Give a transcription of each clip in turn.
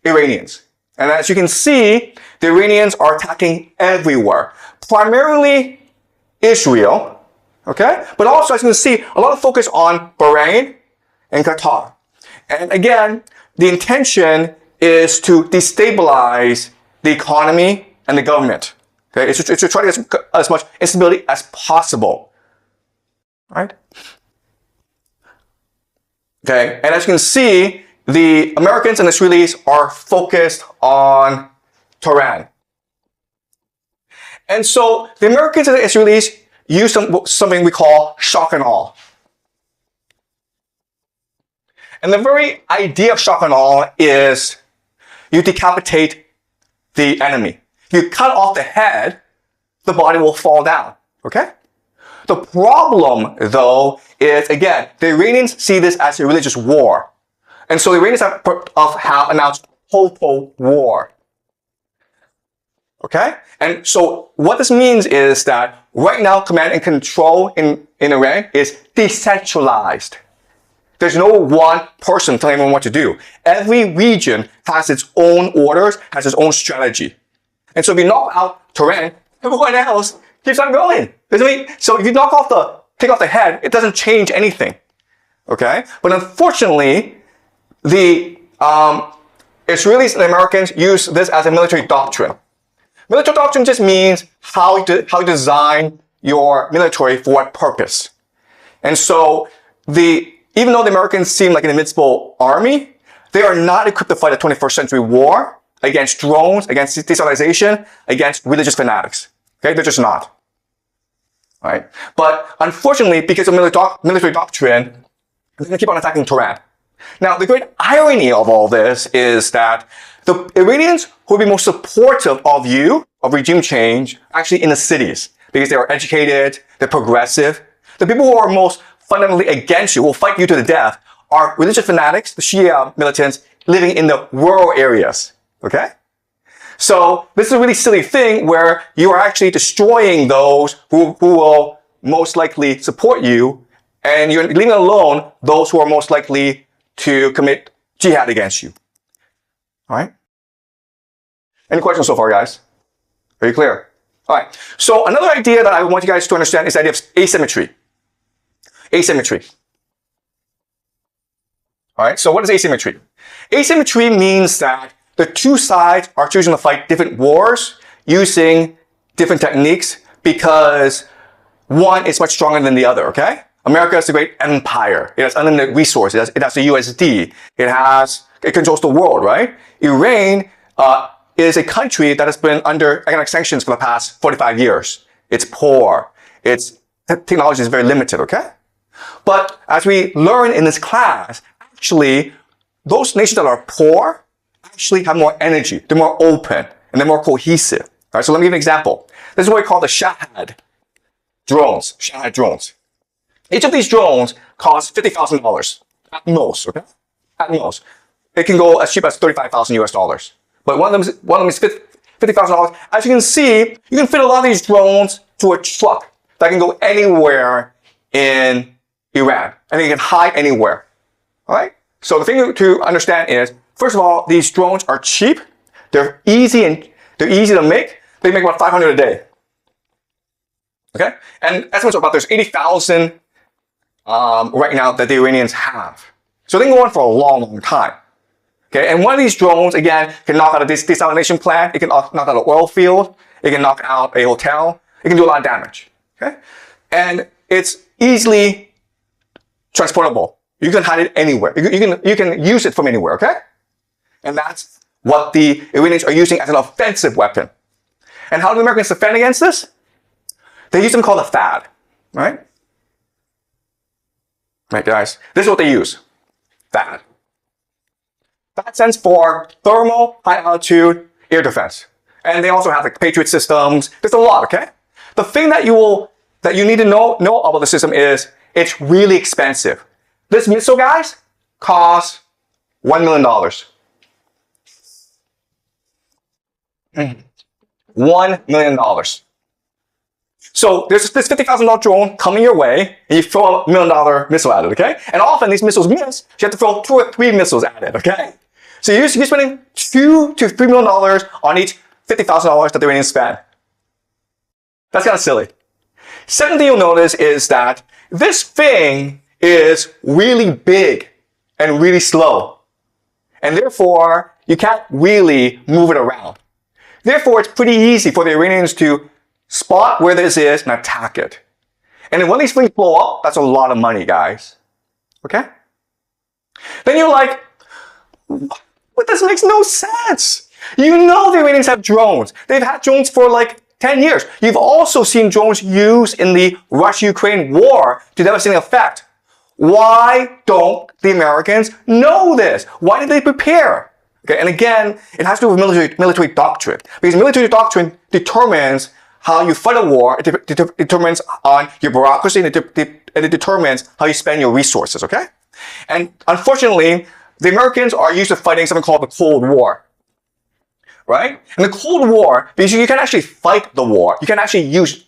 Iranians. And as you can see, the Iranians are attacking everywhere. Primarily Israel, okay? But also, as you can see, a lot of focus on Bahrain and Qatar. And again, the intention is to destabilize the economy and the government. Okay? It's to try to get as much instability as possible. Right? Okay, and as you can see, the Americans and Israelis are focused on Tehran. And so the Americans and the Israelis use something we call shock and awe. And the very idea of shock and awe is you decapitate the enemy. You cut off the head, the body will fall down. Okay? The problem, though, is, again, the Iranians see this as a religious war. And so the Iranians have announced total war. Okay? And so what this means is that right now, command and control in Iran is decentralized. There's no one person telling everyone what to do. Every region has its own orders, has its own strategy. And so if you knock out Tehran, everyone else keeps on going. So if you take off the head, it doesn't change anything. Okay? But unfortunately, the Israelis and Americans use this as a military doctrine. Military doctrine just means how you design your military for what purpose. And so even though the Americans seem like an invincible army, they are not equipped to fight a 21st century war against drones, against destabilization, against religious fanatics. Okay? They're just not. Right? But unfortunately, because of military doctrine, they're going to keep on attacking Tehran. Now, the great irony of all this is that the Iranians who would be most supportive of regime change, actually in the cities, because they are educated, they're progressive. The people who are most fundamentally against you, will fight you to the death, are religious fanatics, the Shia militants, living in the rural areas. Okay? So this is a really silly thing where you are actually destroying those who will most likely support you, and you're leaving alone those who are most likely to commit jihad against you. All right? Any questions so far, guys? Are you clear? All right. So another idea that I want you guys to understand is the idea of asymmetry. Asymmetry. All right. So what is asymmetry? Asymmetry means that the two sides are choosing to fight different wars using different techniques because one is much stronger than the other, okay? America is a great empire. It has unlimited resources. It has the USD. It controls the world, right? Iran is a country that has been under economic sanctions for the past 45 years. It's poor. Its technology is very limited, okay? But as we learn in this class, actually, those nations that are poor actually have more energy. They're more open and they're more cohesive. All right, so let me give an example. This is what we call the Shahad drones. Shahad drones. Each of these drones costs $50,000 at most, okay? At most. It can go as cheap as $35,000 US. But one of them is $50,000. As you can see, you can fit a lot of these drones to a truck that can go anywhere in Iran. And it can hide anywhere. All right? So the thing to understand is, first of all, these drones are cheap. They're easy to make. They make about 500 a day. Okay? And estimates are about there's 80,000 right now that the Iranians have. So they can go on for a long, long time. Okay? And one of these drones, again, can knock out a desalination plant. It can knock out an oil field. It can knock out a hotel. It can do a lot of damage. Okay? And it's easily transportable. You can hide it anywhere. You can use it from anywhere, okay? And that's what the Iranians are using as an offensive weapon. And how do the Americans defend against this? They use something called a THAAD, right? Right, guys? This is what they use. THAAD. THAAD stands for Thermal High Altitude Air Defense. And they also have like Patriot systems. There's a lot, okay? The thing that you need to know about the system is it's really expensive. This missile, guys, costs $1 million. $1 million. So there's this $50,000 drone coming your way, and you throw a $1 million missile at it, okay? And often these missiles miss, so you have to throw 2 or 3 missiles at it, okay? So you're spending $2 to $3 million on each $50,000 that the Iranians spend. That's kind of silly. Second thing you'll notice is that this thing is really big and really slow. And therefore, you can't really move it around. Therefore, it's pretty easy for the Iranians to spot where this is and attack it. And then when these things blow up, that's a lot of money, guys. Okay? Then you're like, but this makes no sense. You know the Iranians have drones. They've had drones for like 10 years. You've also seen drones used in the Russia-Ukraine war to devastating effect. Why don't the Americans know this? Why did they prepare? Okay, and again, it has to do with military doctrine. Because military doctrine determines how you fight a war, it determines on your bureaucracy, and it determines how you spend your resources, okay? And unfortunately, the Americans are used to fighting something called the Cold War. Right? In the Cold War, because you can actually fight the war, you can actually use,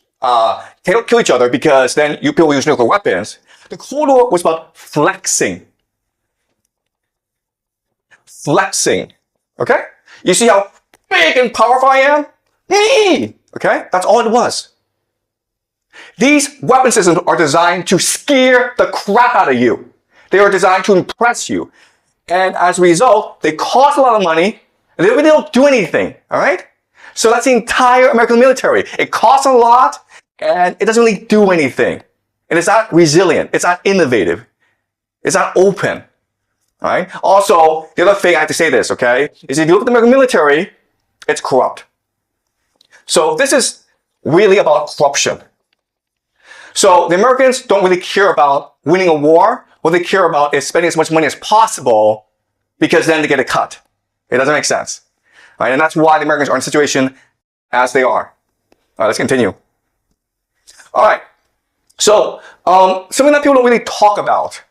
kill each other because then people use nuclear weapons. The Cold War was about flexing. Flexing. Okay? You see how big and powerful I am? Me! Okay? That's all it was. These weapon systems are designed to scare the crap out of you. They are designed to impress you. And as a result, they cost a lot of money, and they really don't do anything, all right? So that's the entire American military. It costs a lot, and it doesn't really do anything. And it's not resilient. It's not innovative. It's not open, all right? Also, the other thing I have to say this, okay, is if you look at the American military, it's corrupt. So this is really about corruption. So the Americans don't really care about winning a war. What they care about is spending as much money as possible because then they get a cut. It doesn't make sense. Right? And that's why the Americans are in the situation as they are. All right, let's continue. All right. So, something that people don't really talk about,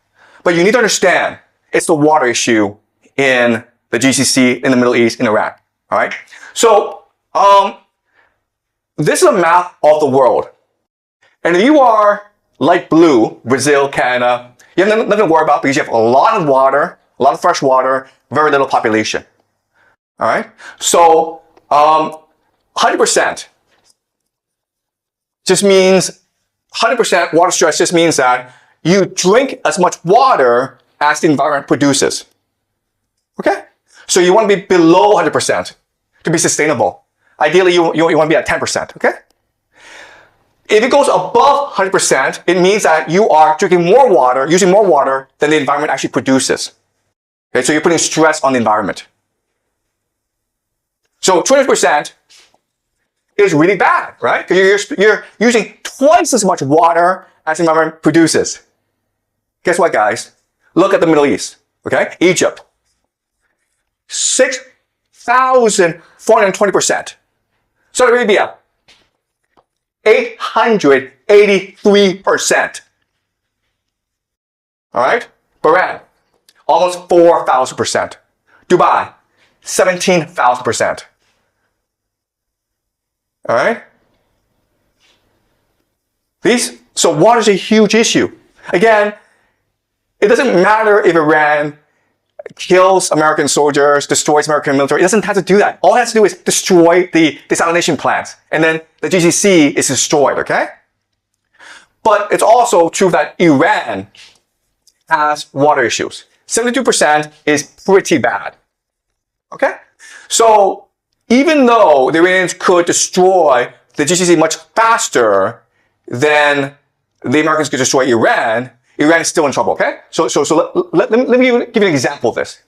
but you need to understand, it's the water issue in the GCC, in the Middle East, in Iraq. All right. So, this is a map of the world. And if you are light blue, Brazil, Canada, you have nothing to worry about because you have a lot of water, a lot of fresh water, very little population. All right. So, 100% just means 100% water stress just means that you drink as much water as the environment produces. Okay? So you want to be below 100% to be sustainable. Ideally, you want to be at 10%. Okay? If it goes above 100%, it means that you are drinking more water, using more water than the environment actually produces. Okay? So you're putting stress on the environment. So 20% is really bad, right? Because you're using twice as much water as the environment produces. Guess what, guys? Look at the Middle East, okay? Egypt. 6,420%. Saudi Arabia. 883%. All right? Bahrain. Almost 4,000%. Dubai. 17,000%. All right? So water is a huge issue. Again, it doesn't matter if Iran kills American soldiers, destroys American military. It doesn't have to do that. All it has to do is destroy the desalination plants. And then the GCC is destroyed, okay? But it's also true that Iran has water issues. 72% is pretty bad. Okay? So even though the Iranians could destroy the GCC much faster than the Americans could destroy Iran, Iran is still in trouble, okay? So let me give you an example of this.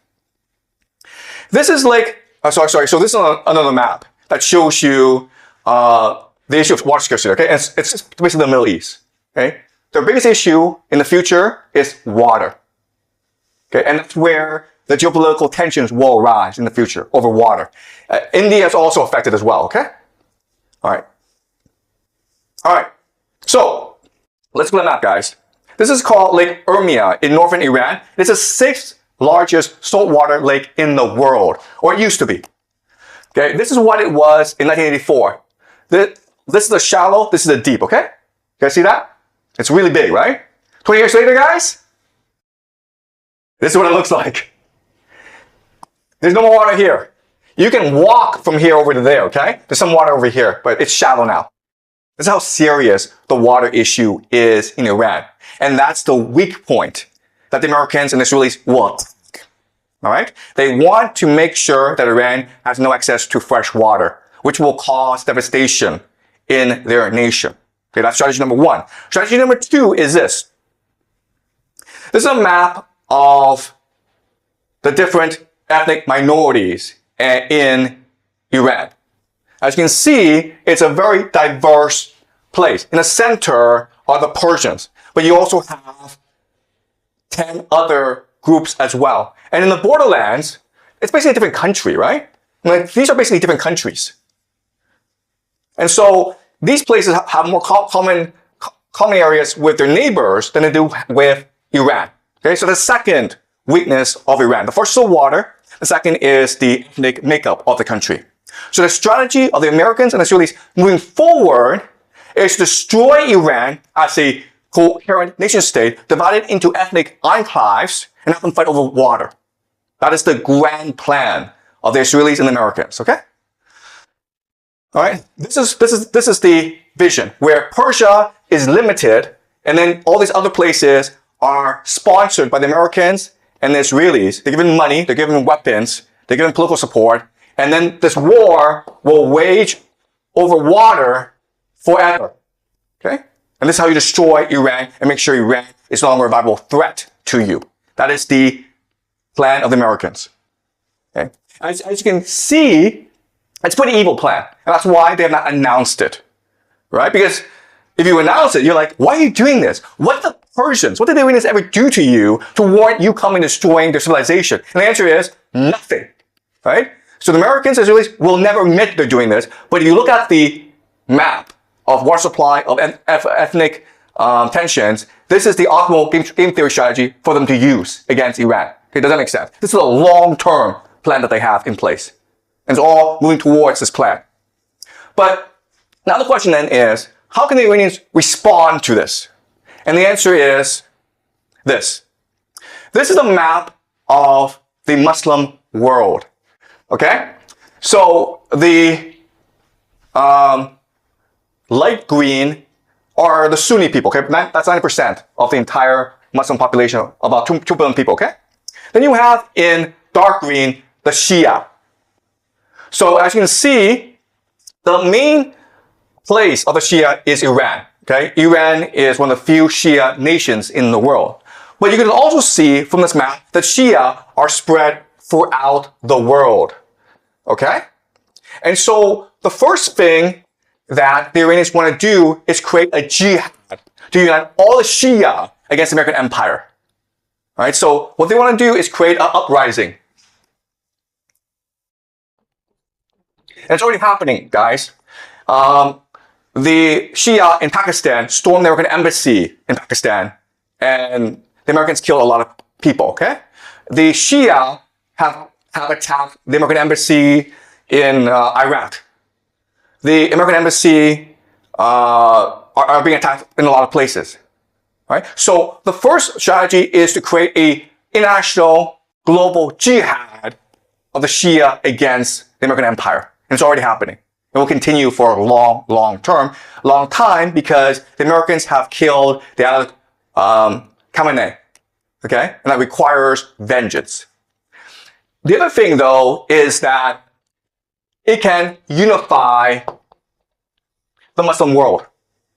This is like, so this is another map that shows you the issue of water scarcity, okay? And it's just basically the Middle East, okay? The biggest issue in the future is water, okay? And that's where the geopolitical tensions will rise in the future over water. India is also affected as well, okay? All right. So, let's look at the map, guys. This is called Lake Urmia in northern Iran. It's the 6th largest saltwater lake in the world, or it used to be. Okay, this is what it was in 1984. This is the shallow, this is the deep, okay? You guys see that? It's really big, right? 20 years later, guys, this is what it looks like. There's no more water here. You can walk from here over to there, okay? There's some water over here, but it's shallow now. That's how serious the water issue is in Iran. And that's the weak point that the Americans and the Israelis will attack. All right? They want to make sure that Iran has no access to fresh water, which will cause devastation in their nation. Okay, that's strategy number one. Strategy number two is this. This is a map of the different ethnic minorities in Iran. As you can see, it's a very diverse place. In the center are the Persians, but you also have 10 other groups as well. And in the borderlands, it's basically a different country, right? Like, these are basically different countries. And so these places have more common areas with their neighbors than they do with Iran. Okay, so the second weakness of Iran. The first is the water. The second is the ethnic makeup of the country. So the strategy of the Americans and the Israelis moving forward is to destroy Iran as a coherent nation state, divided into ethnic enclaves, and have them fight over water. That is the grand plan of the Israelis and the Americans, okay? All right, this is the vision where Persia is limited, and then all these other places are sponsored by the Americans and the Israelis. They're given money, they're given weapons, they're given political support, and then this war will wage over water forever. Okay? And this is how you destroy Iran and make sure Iran is no longer a viable threat to you. That is the plan of the Americans. Okay? As you can see, it's a pretty evil plan. And that's why they have not announced it. Right? Because if you announce it, you're like, why are you doing this? What the Persians, what did the Iranians ever do to you to warrant you coming and destroying their civilization? And the answer is nothing. Right? So the Americans and Israelis will never admit they're doing this. But if you look at the map of water supply, of ethnic tensions, this is the optimal game theory strategy for them to use against Iran. Okay, does that make sense? This is a long-term plan that they have in place. And it's all moving towards this plan. But now the question then is, how can the Iranians respond to this? And the answer is this. This is a map of the Muslim world. Okay? So the light green are the Sunni people, okay? That's 90% of the entire Muslim population, about 2 billion people, okay? Then you have in dark green, the Shia. So as you can see, the main place of the Shia is Iran, okay? Iran is one of the few Shia nations in the world. But you can also see from this map that Shia are spread throughout the world, okay? And so the first thing that the Iranians want to do is create a jihad to unite all the Shia against the American empire. All right, so what they want to do is create an uprising. And it's already happening, guys. The Shia in Pakistan stormed the American embassy in Pakistan, and the Americans killed a lot of people, okay? The Shia have attacked the American embassy in Iraq. The American embassy are being attacked in a lot of places, right? So the first strategy is to create a international global jihad of the Shia against the American empire. And it's already happening. It will continue for a long time because the Americans have killed the Khamenei, okay? And that requires vengeance. The other thing, though, is that it can unify the Muslim world,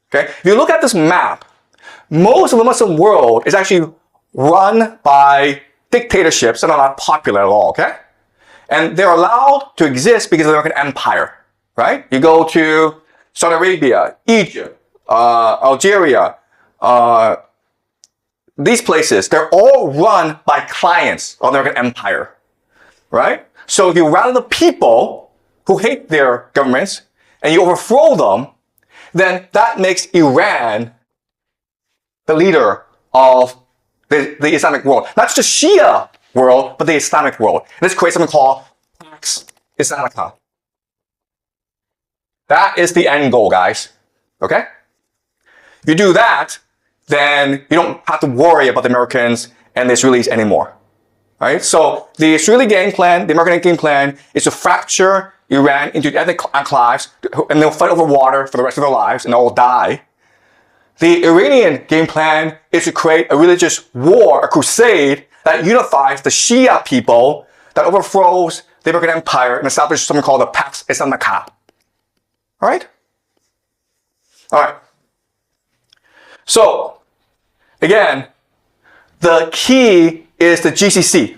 okay? If you look at this map, most of the Muslim world is actually run by dictatorships that are not popular at all, okay? And they're allowed to exist because of the American empire, right? You go to Saudi Arabia, Egypt, Algeria, these places, they're all run by clients of the American empire, right? So if you rally the people who hate their governments and you overthrow them, then that makes Iran the leader of the Islamic world. Not just the Shia world, but the Islamic world. And this creates something called Pax Islamica. That is the end goal, guys. Okay? If you do that, then you don't have to worry about the Americans and the Israelis anymore. Right? So the Israeli game plan, the American game plan is to fracture Iran into ethnic enclaves and they'll fight over water for the rest of their lives and they'll all die. The Iranian game plan is to create a religious war, a crusade that unifies the Shia people, that overthrows the American empire and establishes something called the Pax Islamica. Alright? Alright. So, again, the key is the GCC.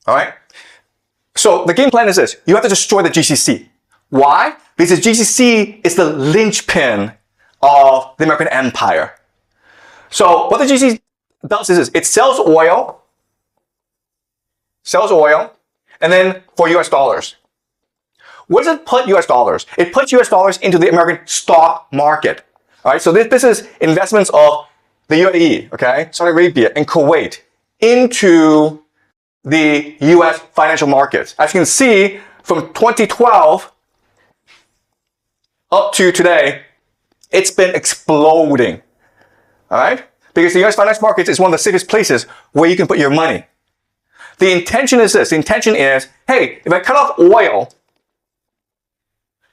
Alright? So the game plan is this. You have to destroy the GCC. Why? Because the GCC is the linchpin of the American empire. So what the GCC does is this. It sells oil, and then for US dollars. Where does it put US dollars? It puts US dollars into the American stock market. Alright, so this is investments of the UAE, okay, Saudi Arabia, and Kuwait into the US financial markets. As you can see, from 2012 up to today, it's been exploding. Alright? Because the US financial markets is one of the safest places where you can put your money. The intention is this. The intention is, hey, if I cut off oil,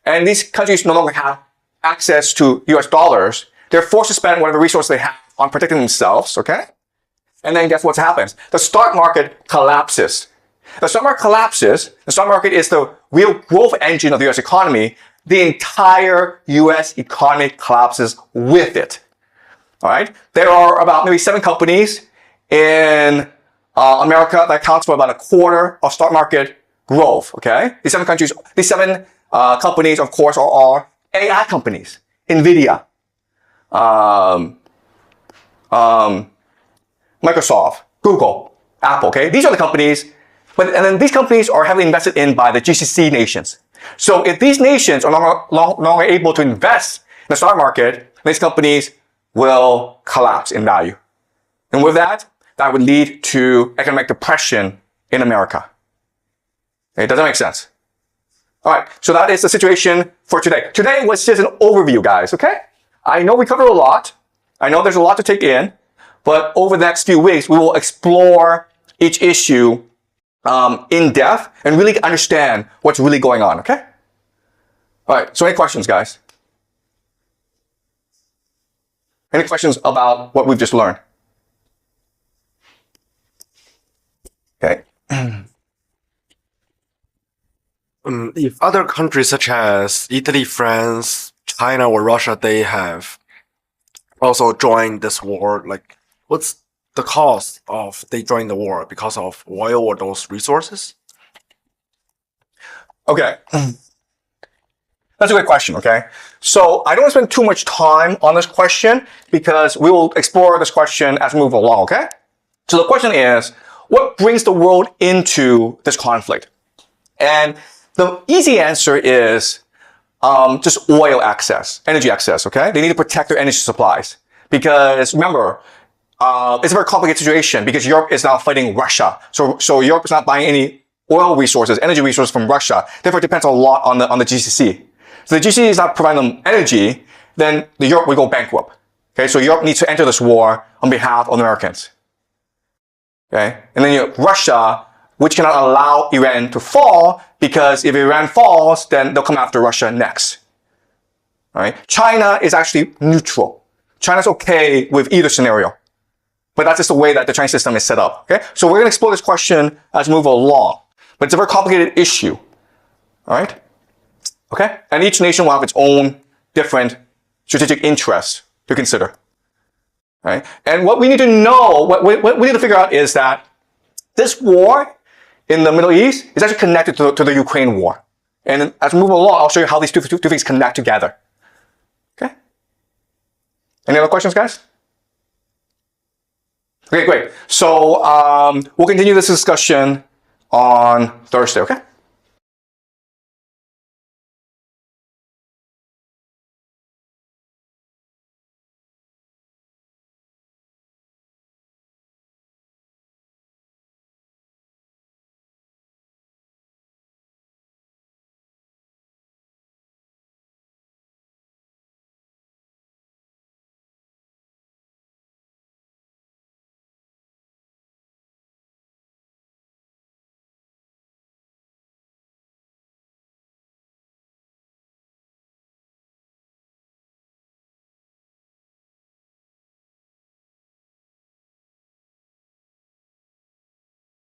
and these countries no longer have access to US dollars, they're forced to spend whatever resources they have on protecting themselves, okay? And then guess what happens? The stock market collapses. The stock market collapses. The stock market is the real growth engine of the US economy. The entire US economy collapses with it. Alright? There are about maybe 7 companies in America that accounts for about a quarter of stock market growth, okay? These 7 companies, of course, are AI companies. NVIDIA, Microsoft, Google, Apple, okay? These are the companies, and then these companies are heavily invested in by the GCC nations. So if these nations are no longer able to invest in the stock market, these companies will collapse in value. And with that, that would lead to economic depression in America. Okay, does that make sense? Alright, so that is the situation for today. Today was just an overview, guys, okay? I know we covered a lot. I know there's a lot to take in. But over the next few weeks, we will explore each issue in depth and really understand what's really going on, okay? Alright, so any questions, guys? Any questions about what we've just learned? Okay. If other countries such as Italy, France, China, or Russia, they have also joined this war, like, what's the cost of they join the war because of oil or those resources? Okay. That's a good question, okay? So I don't want to spend too much time on this question because we will explore this question as we move along, okay? So the question is, what brings the world into this conflict? And the easy answer is just oil access, energy access, okay? They need to protect their energy supplies. Because remember, it's a very complicated situation because Europe is now fighting Russia. So Europe is not buying any oil resources, energy resources from Russia. Therefore, it depends a lot on the GCC. So the GCC is not providing them energy, then Europe will go bankrupt. Okay, so Europe needs to enter this war on behalf of Americans. Okay, and then you have Russia, which cannot allow Iran to fall because if Iran falls, then they'll come after Russia next. All right, China is actually neutral. China's okay with either scenario. But that's just the way that the Chinese system is set up. Okay, so we're going to explore this question as we move along. But it's a very complicated issue. All right? Okay? And each nation will have its own different strategic interests to consider. All right? And what we need to know, what we need to figure out is that this war in the Middle East is actually connected to the Ukraine war. And as we move along, I'll show you how these two things connect together. Okay? Any other questions, guys? Okay, great. So we'll continue this discussion on Thursday, okay?